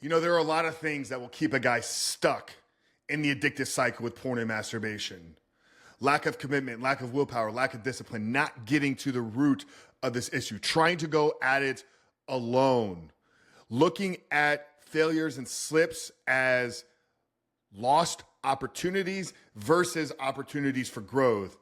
You know, there are a lot of things that will keep a guy stuck in the addictive cycle with porn and masturbation. Lack of commitment, lack of willpower, lack of discipline, not getting to the root of this issue, trying to go at it alone, looking at failures and slips as lost opportunities versus opportunities for growth.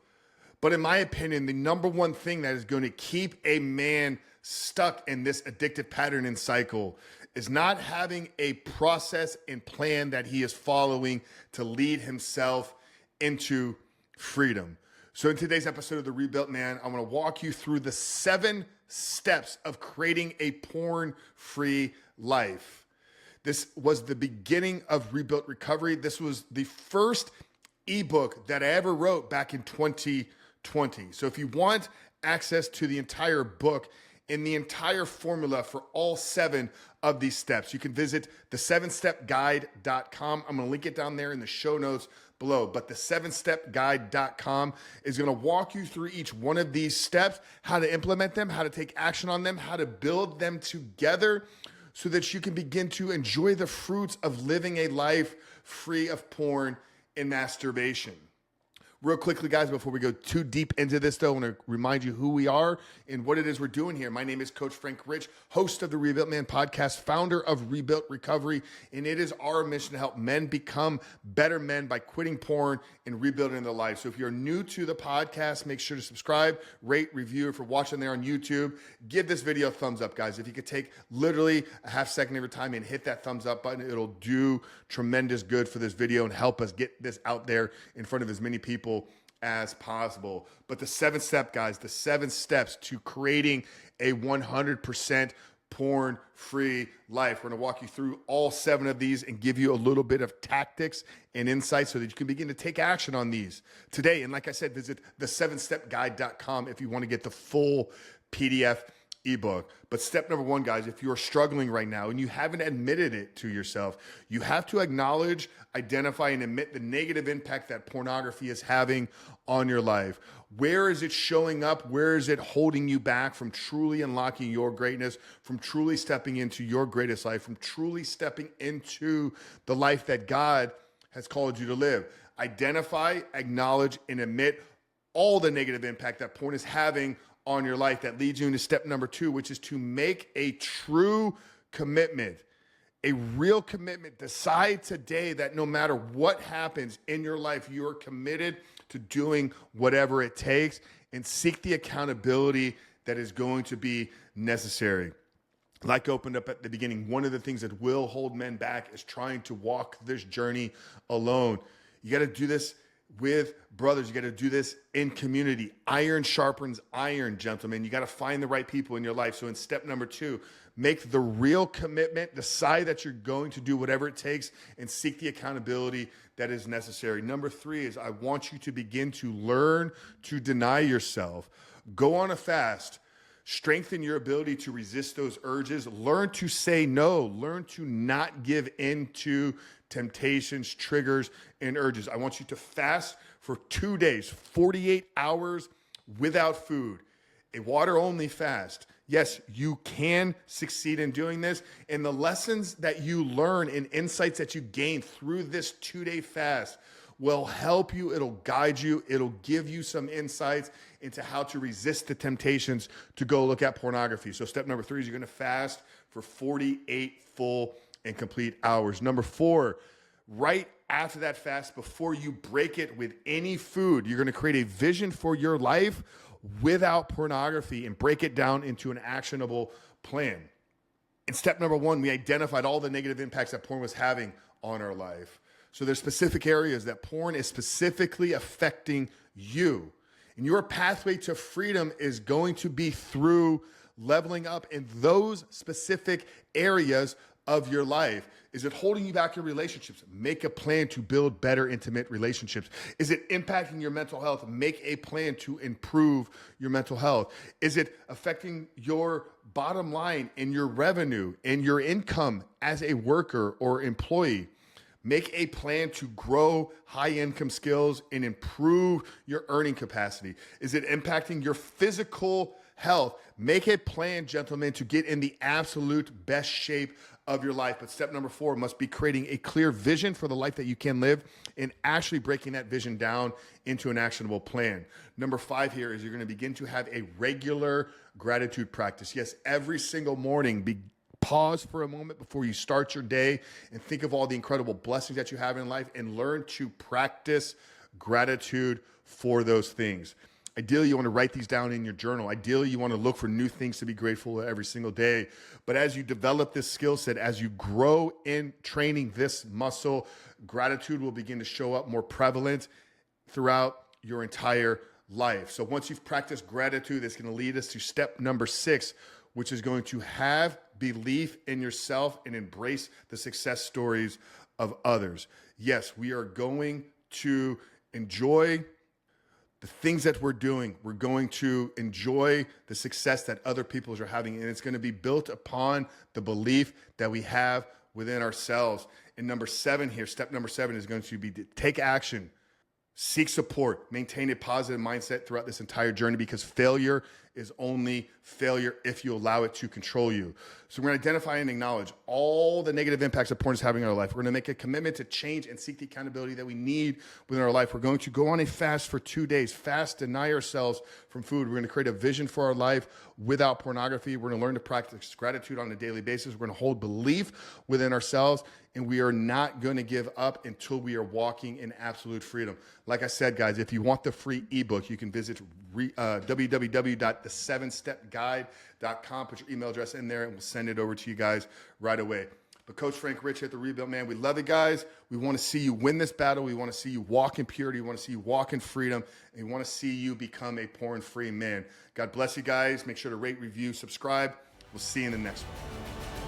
But in my opinion, the number one thing that is going to keep a man stuck in this addictive pattern and cycle is not having a process and plan that he is following to lead himself into freedom. So in today's episode of The Rebuilt Man, I'm going to walk you through the 7 steps of creating a porn-free life. This was the beginning of Rebuilt Recovery. This was the first ebook that I ever wrote back in 2020. So if you want access to the entire book and the entire formula for all 7 of these steps, you can visit the7stepguide.com. I'm going to link it down there in the show notes below. But the7stepguide.com is going to walk you through each one of these steps, how to implement them, how to take action on them, how to build them together so that you can begin to enjoy the fruits of living a life free of porn and masturbation. Real quickly, guys, before we go too deep into this, though, I want to remind you who we are and what it is we're doing here. My name is Coach Frank Rich, host of the Rebuilt Man podcast, founder of Rebuilt Recovery, and it is our mission to help men become better men by quitting porn and rebuilding their life. So if you're new to the podcast, make sure to subscribe, rate, review. If you're watching there on YouTube, give this video a thumbs up, guys. If you could take literally a half second every time and hit that thumbs up button, it'll do tremendous good for this video and help us get this out there in front of as many people as possible. But the 7 step, guys, the 7 steps to creating a 100% porn-free life. We're going to walk you through all 7 of these and give you a little bit of tactics and insights so that you can begin to take action on these today. And like I said, visit the7stepguide.com if you want to get the full PDF ebook. But step number 1, guys, if you're struggling right now and you haven't admitted it to yourself, you have to acknowledge, identify, and admit the negative impact that pornography is having on your life. Where is it showing up? Where is it holding you back from truly unlocking your greatness, from truly stepping into your greatest life, from truly stepping into the life that God has called you to live? Identify, acknowledge, and admit all the negative impact that porn is having on your life. That leads you into step number 2, which is to make a true commitment, a real commitment. Decide today that no matter what happens in your life, you are committed to doing whatever it takes and seek the accountability that is going to be necessary. Like I opened up at the beginning, one of the things that will hold men back is trying to walk this journey alone. You got to do this with brothers. You got to do this in community. Iron sharpens iron, gentlemen. You got to find the right people in your life. So in step number 2, make the real commitment, decide that you're going to do whatever it takes and seek the accountability that is necessary. Number 3 is I want you to begin to learn to deny yourself. Go on a fast. Strengthen your ability to resist those urges. Learn to say no. Learn to not give in to temptations, triggers, and urges. I want you to fast for 2 days, 48 hours without food, a water-only fast. Yes, you can succeed in doing this. And the lessons that you learn and insights that you gain through this 2-day fast will help you. It'll guide you. It'll give you some insights into how to resist the temptations to go look at pornography. So step number 3 is you're going to fast for 48 full and complete hours. Number 4, right after that fast, before you break it with any food, you're going to create a vision for your life without pornography and break it down into an actionable plan. In step number 1, we identified all the negative impacts that porn was having on our life. So there's specific areas that porn is specifically affecting you. And your pathway to freedom is going to be through leveling up in those specific areas of your life. Is it holding you back in relationships? Make a plan to build better intimate relationships. Is it impacting your mental health? Make a plan to improve your mental health. Is it affecting your bottom line and your revenue and your income as a worker or employee? Make a plan to grow high income skills and improve your earning capacity. Is it impacting your physical health? Make a plan, gentlemen, to get in the absolute best shape of your life. But step number 4 must be creating a clear vision for the life that you can live and actually breaking that vision down into an actionable plan. Number 5 here is you're going to begin to have a regular gratitude practice. Yes, every single morning, pause for a moment before you start your day and think of all the incredible blessings that you have in life and learn to practice gratitude for those things. Ideally, you want to write these down in your journal. Ideally, you want to look for new things to be grateful for every single day. But as you develop this skill set, as you grow in training this muscle, gratitude will begin to show up more prevalent throughout your entire life. So once you've practiced gratitude, that's going to lead us to step number 6, which is going to have belief in yourself and embrace the success stories of others. Yes, we are going to enjoy the things that we're doing. We're going to enjoy the success that other people are having, and it's going to be built upon the belief that we have within ourselves. And number 7 here, step number 7 is going to be to take action, seek support, maintain a positive mindset throughout this entire journey, because failure is only failure if you allow it to control you. So we're going to identify and acknowledge all the negative impacts that porn is having in our life. We're going to make a commitment to change and seek the accountability that we need within our life. We're going to go on a fast for 2 days, deny ourselves from food. We're going to create a vision for our life without pornography. We're going to learn to practice gratitude on a daily basis. We're going to hold belief within ourselves, and we are not going to give up until we are walking in absolute freedom. Like I said, guys, if you want the free ebook, you can visit www.the7stepguide.com. Put your email address in there, and we'll send it over to you guys right away. But Coach Frank Rich at The Rebuilt Man, we love it, guys. We want to see you win this battle. We want to see you walk in purity. We want to see you walk in freedom. And we want to see you become a porn-free man. God bless you guys. Make sure to rate, review, subscribe. We'll see you in the next one.